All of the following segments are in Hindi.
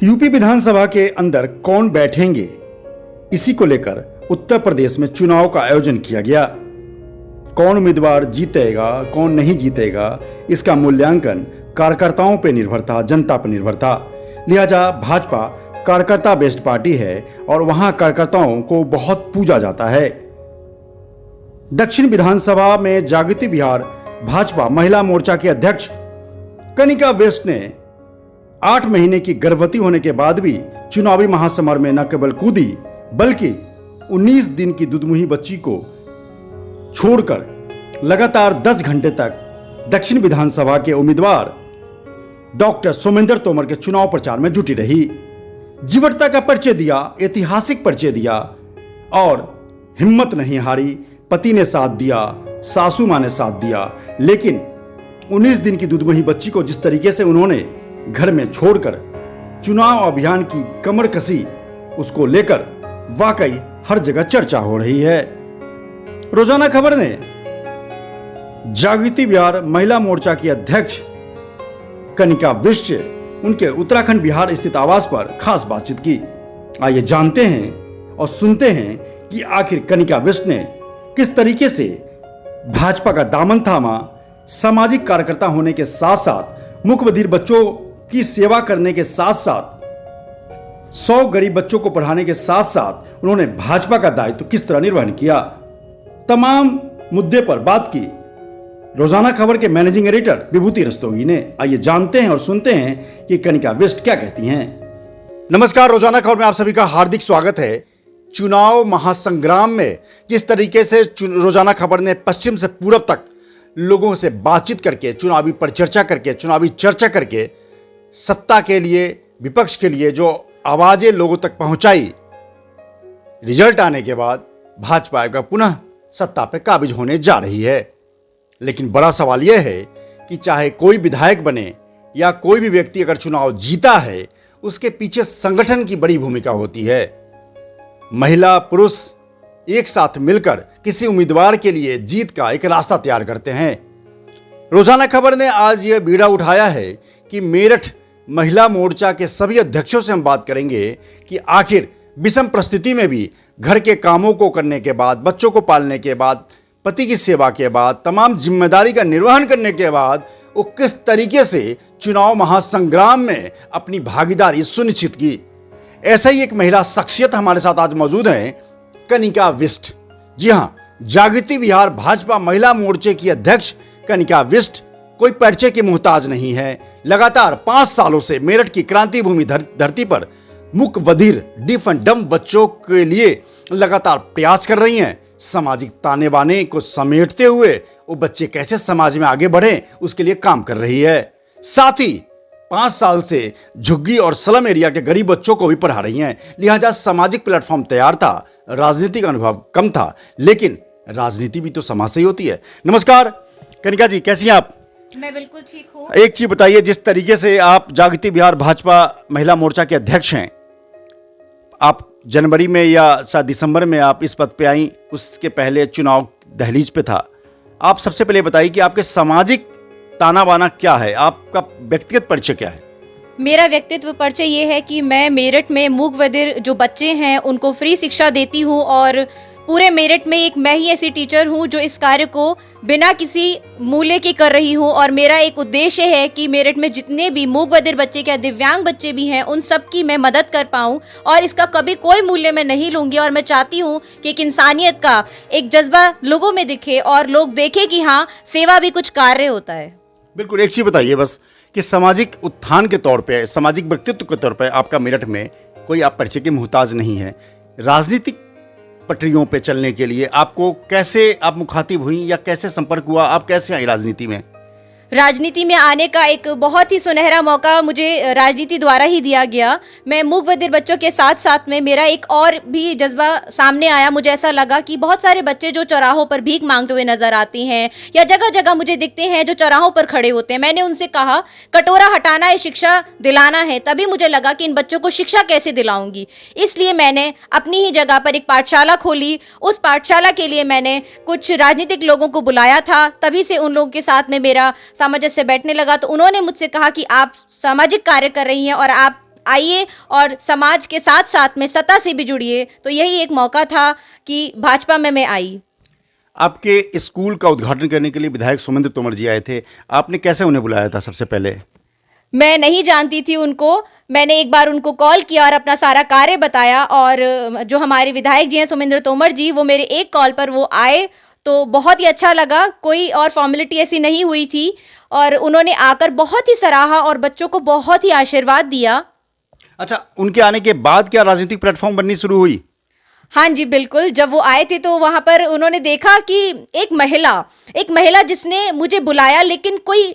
यूपी विधानसभा के अंदर कौन बैठेंगे, इसी को लेकर उत्तर प्रदेश में चुनाव का आयोजन किया गया। कौन उम्मीदवार जीतेगा, कौन नहीं जीतेगा, इसका मूल्यांकन कार्यकर्ताओं पर निर्भर था, जनता पर निर्भर था। लिहाजा भाजपा कार्यकर्ता बेस्ड पार्टी है और वहां कार्यकर्ताओं को बहुत पूजा जाता है। दक्षिण विधानसभा में जागृति बिहार भाजपा महिला मोर्चा के अध्यक्ष कनिका वेस्ट ने 8 महीने की गर्भवती होने के बाद भी चुनावी महासमर में न केवल कूदी बल्कि 19 दिन की दुधमुही बच्ची को छोड़कर लगातार 10 घंटे तक दक्षिण विधानसभा के उम्मीदवार डॉक्टर सोमेंद्र तोमर के चुनाव प्रचार में जुटी रही। जीवटता का परिचय दिया, ऐतिहासिक परिचय दिया और हिम्मत नहीं हारी। पति ने साथ दिया, सासू माँ ने साथ दिया, लेकिन 19 दिन की दुधमुही बच्ची को जिस तरीके से उन्होंने घर में छोड़कर चुनाव अभियान की कमर कसी, उसको लेकर वाकई हर जगह चर्चा हो रही है। रोजाना खबर ने जागृति बिहार महिला मोर्चा की अध्यक्ष कनिका विष्ट से उनके उत्तराखंड बिहार स्थित आवास पर खास बातचीत की। आइए जानते हैं और सुनते हैं कि आखिर कनिका विष्ट ने किस तरीके से भाजपा का दामन थामा, सामाजिक कार्यकर्ता होने के साथ साथ मुख्य बधिर बच्चों की सेवा करने के साथ साथ 100 गरीब बच्चों को पढ़ाने के साथ साथ उन्होंने भाजपा का दायित्व किस तरह निर्वहन किया। तमाम मुद्दे पर बात की रोजाना खबर के मैनेजिंग एडिटर विभूति रस्तोगी ने। आइए जानते हैं और सुनते हैं कि कनिका वेस्ट क्या कहती हैं। नमस्कार, रोजाना खबर में आप सभी का हार्दिक स्वागत है। चुनाव महासंग्राम में जिस तरीके से रोजाना खबर ने पश्चिम से पूरब तक लोगों से बातचीत करके, चुनावी परिचर्चा करके, चुनावी चर्चा करके सत्ता के लिए, विपक्ष के लिए जो आवाजें लोगों तक पहुंचाई, रिजल्ट आने के बाद भाजपा का पुनः सत्ता पे काबिज होने जा रही है। लेकिन बड़ा सवाल यह है कि चाहे कोई विधायक बने या कोई भी व्यक्ति अगर चुनाव जीता है, उसके पीछे संगठन की बड़ी भूमिका होती है। महिला पुरुष एक साथ मिलकर किसी उम्मीदवार के लिए जीत का एक रास्ता तैयार करते हैं। रोजाना खबर ने आज यह बीड़ा उठाया है कि मेरठ महिला मोर्चा के सभी अध्यक्षों से हम बात करेंगे कि आखिर विषम परिस्थिति में भी घर के कामों को करने के बाद, बच्चों को पालने के बाद, पति की सेवा के बाद, तमाम जिम्मेदारी का निर्वहन करने के बाद वो किस तरीके से चुनाव महासंग्राम में अपनी भागीदारी सुनिश्चित की। ऐसा ही एक महिला शख्सियत हमारे साथ आज मौजूद है, कनिका विष्ट। जी हां, जागृति बिहार भाजपा महिला मोर्चे की अध्यक्ष कनिका विष्ट कोई परिचय की मोहताज नहीं है। लगातार 5 सालों से मेरठ की क्रांति भूमि धरती पर मुक बधिर, डिफ एंड डम बच्चों के लिए लगातार प्रयास कर रही हैं। सामाजिक ताने बाने को समेटते हुए वो बच्चे कैसे समाज में आगे बढ़े, उसके लिए काम कर रही है। साथ ही 5 साल से झुग्गी और स्लम एरिया के गरीब बच्चों को भी पढ़ा रही हैं। लिहाजा सामाजिक प्लेटफॉर्म तैयार था, राजनीतिक अनुभव कम था, लेकिन राजनीति भी तो समाज से ही होती है। नमस्कार कनिका जी, कैसी हैं आप? मैं बिल्कुल ठीक हूँ। एक चीज बताइए, जिस तरीके से आप जागृति बिहार भाजपा महिला मोर्चा के अध्यक्ष हैं, आप जनवरी में या शायद दिसंबर में आप इस पद पे आई, उसके पहले चुनाव दहलीज पे था। आप सबसे पहले बताइए कि आपके सामाजिक ताना बाना क्या है, आपका व्यक्तिगत परिचय क्या है? मेरा व्यक्तित्व परिचय ये है कि मैं मेरठ में मूक बधिर जो बच्चे हैं उनको फ्री शिक्षा देती हूँ और पूरे मेरठ में एक मैं ही ऐसी टीचर हूँ जो इस कार्य को बिना किसी मूल्य के कर रही हूँ। और मेरा एक उद्देश्य है कि मेरठ में जितने भी मूक बधिर बच्चे या दिव्यांग बच्चे भी हैं उन सब की मैं मदद कर पाऊँ और इसका कभी कोई मूल्य मैं नहीं लूँगी। और मैं चाहती हूँ कि एक इंसानियत का एक जज्बा लोगों में दिखे और लोग देखें कि हाँ, सेवा भी कुछ कार्य होता है। बिल्कुल, एक चीज बताइए बस कि सामाजिक उत्थान के तौर पे, सामाजिक व्यक्तित्व के तौर पे आपका मेरठ में कोई आप परिचय के मुहताज नहीं है। राजनीतिक पटरियों पे चलने के लिए आपको कैसे आप मुखातिब हुई या कैसे संपर्क हुआ, आप कैसे आई राजनीति में? राजनीति में आने का एक बहुत ही सुनहरा मौका मुझे राजनीति द्वारा ही दिया गया। मैं मूक बधिर बच्चों के साथ साथ में मेरा एक और भी जज्बा सामने आया। मुझे ऐसा लगा कि बहुत सारे बच्चे जो चौराहों पर भीख मांगते हुए नजर आते हैं या जगह जगह मुझे दिखते हैं जो चौराहों पर खड़े होते हैं। मैंने उनसे कहा कटोरा हटाना है, शिक्षा दिलाना है। तभी मुझे लगा कि इन बच्चों को शिक्षा कैसे दिलाऊंगी, इसलिए मैंने अपनी ही जगह पर एक पाठशाला खोली। उस पाठशाला के लिए मैंने कुछ राजनीतिक लोगों को बुलाया था। तभी से उन लोगों के साथ में मेरा सामंजस्य बैठने लगा। तो उन्होंने मुझसे कहा कि आप सामाजिक कार्य कर रही हैं और आप आइए और समाज के साथ साथ में सत्ता से भी जुड़िए। तो यही एक मौका था कि भाजपा में मैं आई। आपके स्कूल का उद्घाटन करने के लिए विधायक सोमेंद्र तोमर जी आए थे, आपने कैसे उन्हें बुलाया था सबसे पहले? मैं नहीं जानती थी उनको। मैंने एक बार उनको कॉल किया और अपना सारा कार्य बताया, और जो हमारे विधायक जी हैं सोमेंद्र तोमर जी, वो मेरे एक कॉल पर वो आए, तो बहुत ही अच्छा लगा। कोई और फॉर्मेलिटी ऐसी नहीं हुई थी, और उन्होंने आकर बहुत ही सराहा और बच्चों को बहुत ही आशीर्वाद दिया। अच्छा, उनके आने के बाद क्या राजनीतिक प्लेटफॉर्म बननी शुरू हुई? हाँ जी, बिल्कुल। जब वो आए थे तो वहाँ पर उन्होंने देखा कि एक महिला जिसने मुझे बुलाया, लेकिन कोई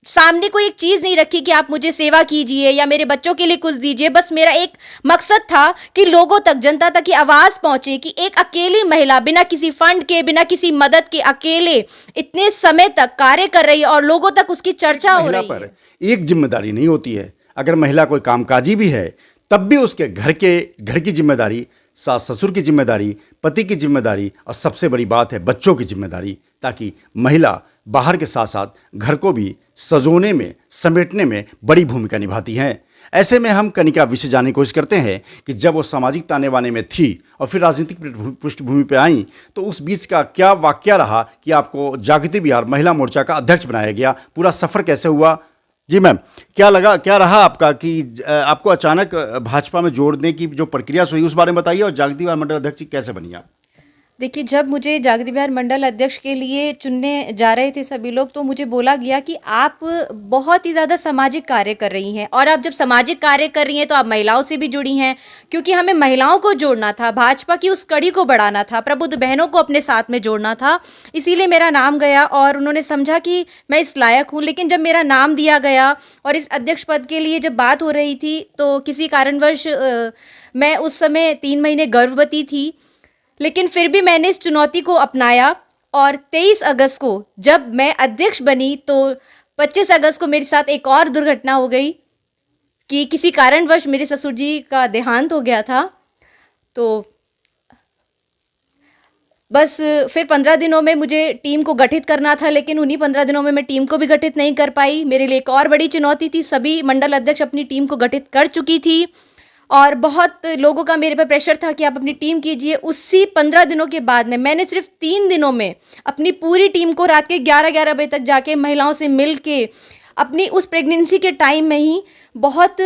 सामने कोई एक चीज नहीं रखी कि आप मुझे सेवा कीजिए या मेरे बच्चों के लिए कुछ दीजिए। बस मेरा एक मकसद था कि लोगों तक, जनता तक की आवाज पहुंचे कि एक अकेली महिला बिना किसी फंड के, बिना किसी मदद के, अकेले इतने समय तक कार्य कर रही है और लोगों तक उसकी चर्चा हो रही है। एक जिम्मेदारी नहीं होती है। अगर महिला कोई कामकाजी भी है, तब भी उसके घर की जिम्मेदारी, सास ससुर की जिम्मेदारी, पति की जिम्मेदारी, और सबसे बड़ी बात है बच्चों की जिम्मेदारी, ताकि महिला बाहर के साथ साथ घर को भी सजोने में, समेटने में बड़ी भूमिका निभाती हैं। ऐसे में हम कनिका विषय जानने की कोशिश करते हैं कि जब वो सामाजिक ताने बाने में थी और फिर राजनीतिक पृष्ठभूमि पर आई, तो उस बीच का क्या वाकया रहा कि आपको जागृति बिहार महिला मोर्चा का अध्यक्ष बनाया गया? पूरा सफर कैसे हुआ? जी मैम, क्या रहा आपका कि आपको अचानक भाजपा में जोड़ने की जो प्रक्रिया हुई, उस बारे में बताइए, और जागृति बिहार मंडल अध्यक्ष कैसे बनी आप? देखिए, जब मुझे जागृति बिहार मंडल अध्यक्ष के लिए चुनने जा रहे थे सभी लोग, तो मुझे बोला गया कि आप बहुत ही ज़्यादा सामाजिक कार्य कर रही हैं, और आप जब सामाजिक कार्य कर रही हैं तो आप महिलाओं से भी जुड़ी हैं, क्योंकि हमें महिलाओं को जोड़ना था, भाजपा की उस कड़ी को बढ़ाना था, प्रबुद्ध बहनों को अपने साथ में जोड़ना था। इसीलिए मेरा नाम गया और उन्होंने समझा कि मैं इस लायक हूँ। लेकिन जब मेरा नाम दिया गया और इस अध्यक्ष पद के लिए जब बात हो रही थी, तो किसी कारणवश मैं उस समय 3 महीने गर्भवती थी, लेकिन फिर भी मैंने इस चुनौती को अपनाया। और 23 अगस्त को जब मैं अध्यक्ष बनी, तो 25 अगस्त को मेरे साथ एक और दुर्घटना हो गई कि किसी कारणवश मेरे ससुर जी का देहांत हो गया था। तो बस फिर 15 दिनों में मुझे टीम को गठित करना था, लेकिन उन्हीं 15 दिनों में मैं टीम को भी गठित नहीं कर पाई। मेरे लिए एक और बड़ी चुनौती थी। सभी मंडल अध्यक्ष अपनी टीम को गठित कर चुकी थी और बहुत लोगों का मेरे पे प्रेशर था कि आप अपनी टीम कीजिए। उसी 15 दिनों के बाद में मैंने सिर्फ 3 दिनों में अपनी पूरी टीम को रात के 11-11 बजे तक जाके महिलाओं से मिल के, अपनी उस प्रेगनेंसी के टाइम में ही बहुत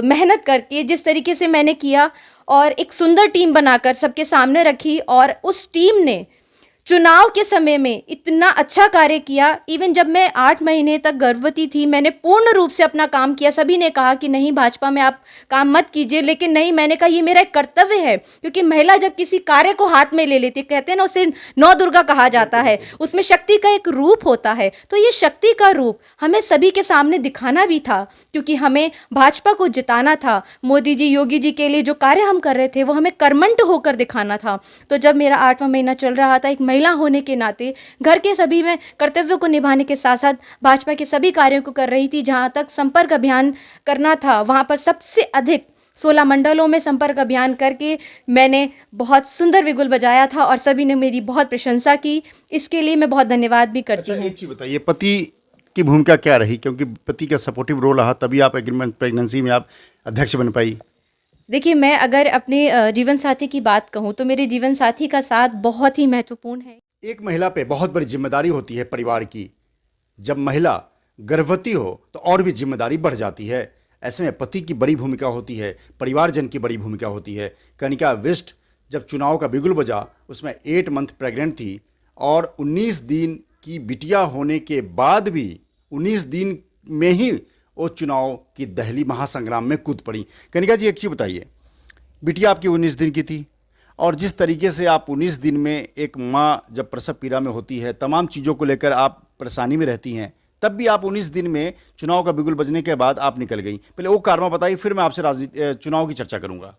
मेहनत करके जिस तरीके से मैंने किया, और एक सुंदर टीम बनाकर सबके सामने रखी, और उस टीम ने चुनाव के समय में इतना अच्छा कार्य किया। इवन जब मैं 8 महीने तक गर्भवती थी, मैंने पूर्ण रूप से अपना काम किया। सभी ने कहा कि नहीं, भाजपा में आप काम मत कीजिए, लेकिन नहीं, मैंने कहा ये मेरा एक कर्तव्य है, क्योंकि महिला जब किसी कार्य को हाथ में ले लेती, कहते हैं ना, उसे नौ दुर्गा कहा जाता है, उसमें शक्ति का एक रूप होता है। तो ये शक्ति का रूप हमें सभी के सामने दिखाना भी था, क्योंकि हमें भाजपा को जिताना था। मोदी जी, योगी जी के लिए जो कार्य हम कर रहे थे, वो हमें कर्मठ होकर दिखाना था। तो जब मेरा 8वां महीना चल रहा था, एक महिला होने के नाते घर के सभी में कर्तव्यों को निभाने के साथ साथ भाजपा के सभी कार्यों को कर रही थी। जहां तक संपर्क अभियान करना था, वहां पर सबसे अधिक 16 मंडलों में संपर्क अभियान करके मैंने बहुत सुंदर बिगुल बजाया था, और सभी ने मेरी बहुत प्रशंसा की। इसके लिए मैं बहुत धन्यवाद भी करती हूँ। एक चीज बताइए, पति की भूमिका क्या रही? क्योंकि पति का सपोर्टिव रोल रहा, तभी आप एग्रीमेंट प्रेगनेंसी में आप अध्यक्ष बन पाई। देखिए, मैं अगर अपने जीवन साथी की बात कहूँ, तो मेरे जीवन साथी का साथ बहुत ही महत्वपूर्ण है। एक महिला पे बहुत बड़ी जिम्मेदारी होती है परिवार की। जब महिला गर्भवती हो तो और भी जिम्मेदारी बढ़ जाती है। ऐसे में पति की बड़ी भूमिका होती है, परिवारजन की बड़ी भूमिका होती है। कनिका विष्ट जब चुनाव का बिगुल बजा, उसमें 8 मंथ प्रेग्नेंट थी, और 19 दिन की बिटिया होने के बाद भी 19 दिन में ही वो चुनाव की दहली महासंग्राम में कूद पड़ी। कनिका जी, एक चीज़ बताइए, बिटिया आपकी 19 दिन की थी, और जिस तरीके से आप 19 दिन में, एक माँ जब प्रसव पीड़ा में होती है, तमाम चीज़ों को लेकर आप परेशानी में रहती हैं, तब भी आप 19 दिन में चुनाव का बिगुल बजने के बाद आप निकल गई। पहले वो कारवा बताइए, फिर मैं आपसे राजनीति चुनाव की चर्चा करूँगा।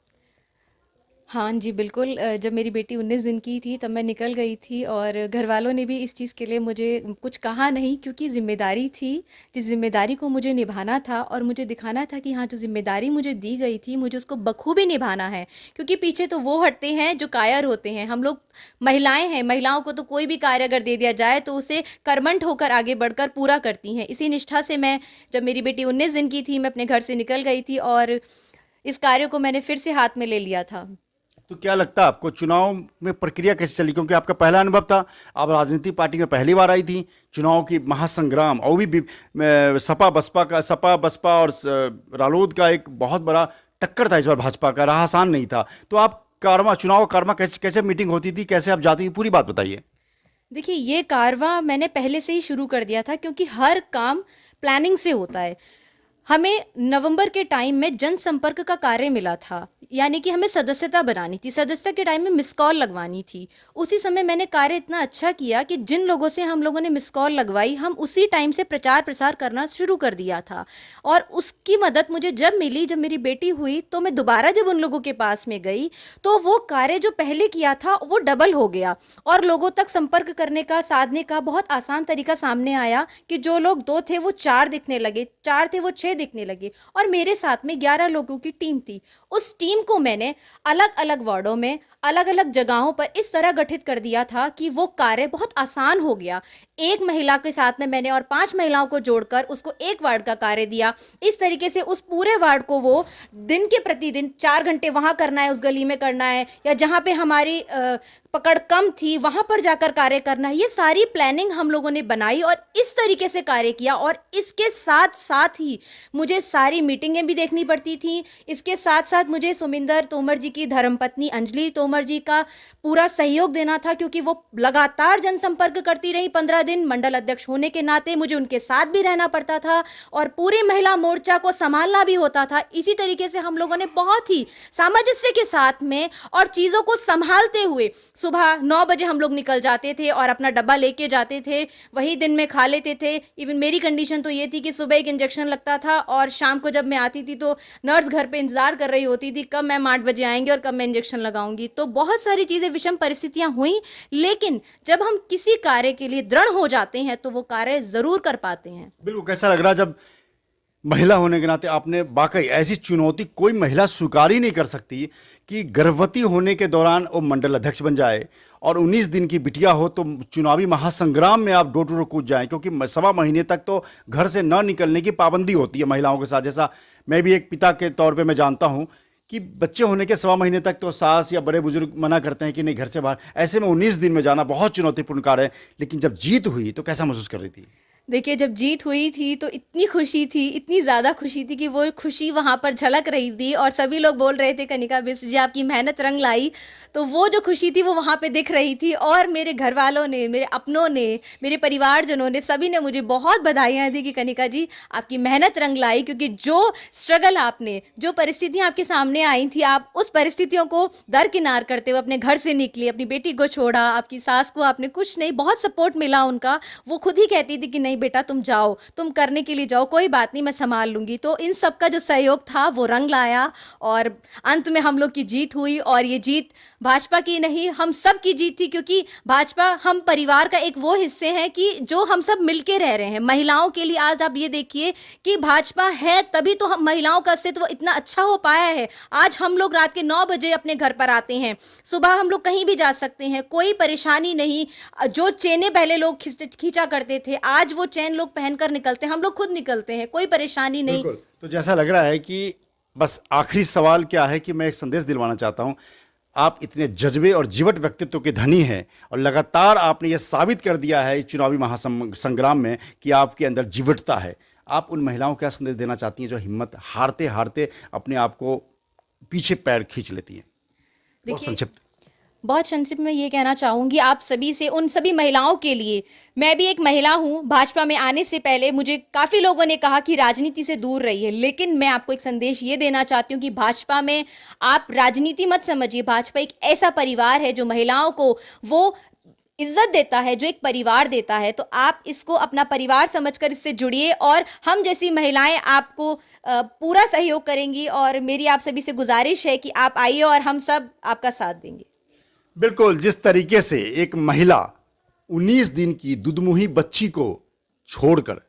हाँ जी, बिल्कुल। जब मेरी बेटी 19 दिन की थी तब मैं निकल गई थी, और घर वालों ने भी इस चीज़ के लिए मुझे कुछ कहा नहीं, क्योंकि ज़िम्मेदारी थी, जिस ज़िम्मेदारी को मुझे निभाना था, और मुझे दिखाना था कि हाँ, जो ज़िम्मेदारी मुझे दी गई थी, मुझे उसको बखूबी निभाना है। क्योंकि पीछे तो वो हटते हैं जो कायर होते हैं, हम लोग महिलाएं हैं। महिलाओं को तो कोई भी कार्य अगर दे दिया जाए तो उसे कर्मठ होकर आगे बढ़कर पूरा करती हैं। इसी निष्ठा से मैं, जब मेरी बेटी 19 दिन की थी, मैं अपने घर से निकल गई थी, और इस कार्य को मैंने फिर से हाथ में ले लिया था। तो क्या लगता है आपको चुनाव में प्रक्रिया कैसे चली, क्योंकि आपका पहला अनुभव था, आप राजनीतिक पार्टी में पहली बार आई थी, चुनाव की महासंग्राम और भी सपा बसपा और रालोद का एक बहुत बड़ा टक्कर था इस बार भाजपा का, रहा आसान नहीं था। तो आप चुनाव कारमा कैसे कैसे मीटिंग होती थी, कैसे आप जाती थी, पूरी बात बताइए। देखिए, ये कारवां मैंने पहले से ही शुरू कर दिया था, क्योंकि हर काम प्लानिंग से होता है। हमें नवंबर के टाइम में जनसंपर्क का कार्य मिला था, यानी कि हमें सदस्यता बनानी थी, सदस्यता के टाइम में मिस कॉल लगवानी थी। उसी समय मैंने कार्य इतना अच्छा किया कि जिन लोगों से हम लोगों ने मिस कॉल लगवाई, हम उसी टाइम से प्रचार प्रसार करना शुरू कर दिया था। और उसकी मदद मुझे जब मिली, जब मेरी बेटी हुई, तो मैं दोबारा जब उन लोगों के पास में गई तो वो कार्य जो पहले किया था वो डबल हो गया, और लोगों तक संपर्क करने का, साधने का बहुत आसान तरीका सामने आया कि जो लोग 2 थे वो 4 दिखने लगे, 4 थे वो 6 दिखने लगे। और मेरे साथ में 11 लोगों की टीम थी। उस टीम को मैंने अलग अलग वार्डों में, अलग अलग जगहों पर इस तरह गठित कर दिया था कि वो कार्य बहुत आसान हो गया। एक महिला के साथ में मैंने और 5 महिलाओं को जोड़कर उसको एक वार्ड का कार्य दिया। इस तरीके से उस पूरे वार्ड को वो दिन के प्रतिदिन 4 घंटे वहां करना है, उस गली में करना है, या जहां पे हमारी पकड़ कम थी वहां पर जाकर कार्य करना है। ये सारी प्लानिंग हम लोगों ने बनाई और इस तरीके से कार्य किया। और इसके साथ साथ ही मुझे सारी मीटिंगें भी देखनी पड़ती थी। इसके साथ साथ मुझे सुमिंदर तोमर जी की धर्मपत्नी अंजलि तोमर जी का पूरा सहयोग देना था, क्योंकि वो लगातार जनसंपर्क करती रही 15 दिन। मंडल अध्यक्ष होने के नाते मुझे उनके साथ भी रहना पड़ता था और पूरे महिला मोर्चा को संभालना भी होता था। इसी तरीके से हम लोगों ने बहुत ही सामंजस्य के साथ में और चीजों को संभालते हुए सुबह 9 बजे हम लोग निकल जाते थे और अपना डब्बा लेके जाते थे, वही दिन में खा लेते थे। इवन मेरी कंडीशन तो ये थी कि सुबह एक इंजेक्शन लगता था और शाम को जब मैं आती थी तो नर्स घर पे इंतजार कर रही होती थी कब मैम 8 बजे आएंगे और कब मैं इंजेक्शन लगाऊंगी। तो बहुत सारी चीजें, विषम परिस्थितियां हुई, लेकिन जब हम किसी कार्य के लिए दृढ़ हो जाते हैं तो वो कार्य जरूर कर पाते हैं। बिल्कुल। कैसा लग रहा जब महिला होने के नाते आपने, वाकई ऐसी चुनौती कोई महिला स्वीकार ही नहीं कर सकती कि गर्भवती होने के दौरान वो मंडल अध्यक्ष बन जाए और 19 दिन की बिटिया हो तो चुनावी महासंग्राम में आप डोर टू डोर कूद जाएं, क्योंकि 1.25 महीने तक तो घर से न निकलने की पाबंदी होती है महिलाओं के साथ। जैसा मैं भी एक पिता के तौर पे मैं जानता हूं कि बच्चे होने के 1.25 महीने तक तो सास या बड़े बुजुर्ग मना करते हैं कि नहीं घर से बाहर, ऐसे में 19 दिन में जाना बहुत चुनौतीपूर्ण कार्य है। लेकिन जब जीत हुई तो कैसा महसूस कर रही थी? देखिए, जब जीत हुई थी तो इतनी खुशी थी, इतनी ज़्यादा खुशी थी कि वो खुशी वहाँ पर झलक रही थी और सभी लोग बोल रहे थे कनिका बिष्ट जी आपकी मेहनत रंग लाई। तो वो जो खुशी थी वो वहाँ पे दिख रही थी और मेरे घर वालों ने, मेरे अपनों ने, मेरे परिवारजनों ने, सभी ने मुझे बहुत बधाइयाँ दी कि कनिका जी आपकी मेहनत रंग लाई, क्योंकि जो स्ट्रगल आपने, जो परिस्थितियाँ आपके सामने आई थी, आप उस परिस्थितियों को दरकिनार करते हुए अपने घर से निकली, अपनी बेटी को छोड़ा, आपकी सास को आपने कुछ नहीं, बहुत सपोर्ट मिला उनका। वो खुद ही कहती थी कि नहीं बेटा तुम जाओ, तुम करने के लिए जाओ, कोई बात नहीं मैं संभाल लूंगी। तो इन सब का जो सहयोग था वो रंग लाया और अंत में हम लोग की जीत हुई। और ये जीत भाजपा की नहीं, हम सब की जीत थी, क्योंकि भाजपा हम परिवार का एक वो हिस्से हैं कि जो हम सब मिलके रह रहे हैं महिलाओं के लिए। आज आप ये देखिए कि भाजपा है तभी तो हम महिलाओं का अस्तित्व इतना अच्छा हो पाया है। आज हम लोग रात के 9 बजे अपने घर पर आते हैं, सुबह हम लोग कहीं भी जा सकते हैं, कोई परेशानी नहीं। जो चेनें पहले लोग खींचा करते थे, आज वो चेन लोग पहनकर निकलते हैं, हम लोग खुद निकलते हैं, कोई परेशानी नहीं। तो जैसा लग रहा है कि बस आखिरी सवाल क्या है कि मैं एक संदेश दिलवाना चाहता हूं। आप इतने जज्बे और जीवट व्यक्तित्व के धनी हैं और लगातार आपने यह साबित कर दिया है इस चुनावी महासंग्राम में कि आपके अंदर जीवटता है। आप उन महिलाओं को क्या संदेश देना चाहती हैं जो हिम्मत हारते हारते अपने आप को पीछे पैर खींच लेती हैं? बहुत संक्षिप्त में ये कहना चाहूंगी आप सभी से, उन सभी महिलाओं के लिए। मैं भी एक महिला हूं। भाजपा में आने से पहले मुझे काफ़ी लोगों ने कहा कि राजनीति से दूर रहिए, लेकिन मैं आपको एक संदेश ये देना चाहती हूं कि भाजपा में आप राजनीति मत समझिए। भाजपा एक ऐसा परिवार है जो महिलाओं को वो इज्जत देता है, जो एक परिवार देता है। तो आप इसको अपना परिवार समझकर इससे जुड़िए और हम जैसी महिलाएं आपको पूरा सहयोग करेंगी। और मेरी आप सभी से गुजारिश है कि आप आइए और हम सब आपका साथ देंगे। बिल्कुल। जिस तरीके से एक महिला 19 दिन की दुधमुही बच्ची को छोड़कर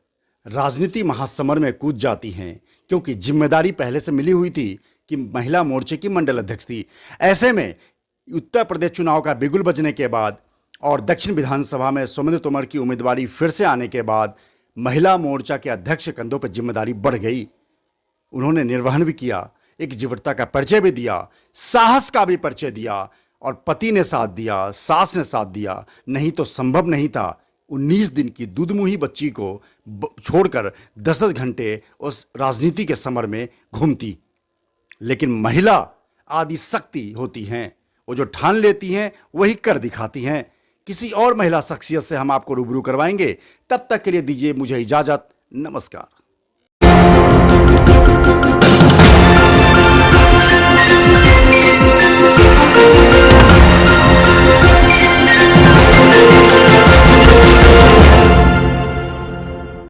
राजनीति महासमर में कूद जाती हैं, क्योंकि जिम्मेदारी पहले से मिली हुई थी कि महिला मोर्चे की मंडल अध्यक्ष थी। ऐसे में उत्तर प्रदेश चुनाव का बिगुल बजने के बाद और दक्षिण विधानसभा में सुमिंदर तोमर की उम्मीदवारी फिर से आने के बाद महिला मोर्चा के अध्यक्ष कंधों पर जिम्मेदारी बढ़ गई। उन्होंने निर्वहन भी किया, एक जीवटता का परिचय भी दिया, साहस का भी परिचय दिया, और पति ने साथ दिया, सास ने साथ दिया। नहीं तो संभव नहीं था 19 दिन की दूधमुही बच्ची को छोड़कर 10-10 घंटे उस राजनीति के समर में घूमती। लेकिन महिला आदि शक्ति होती हैं, वो जो ठान लेती हैं वही कर दिखाती हैं। किसी और महिला शख्सियत से हम आपको रूबरू करवाएंगे। तब तक के लिए दीजिए मुझे इजाजत। नमस्कार।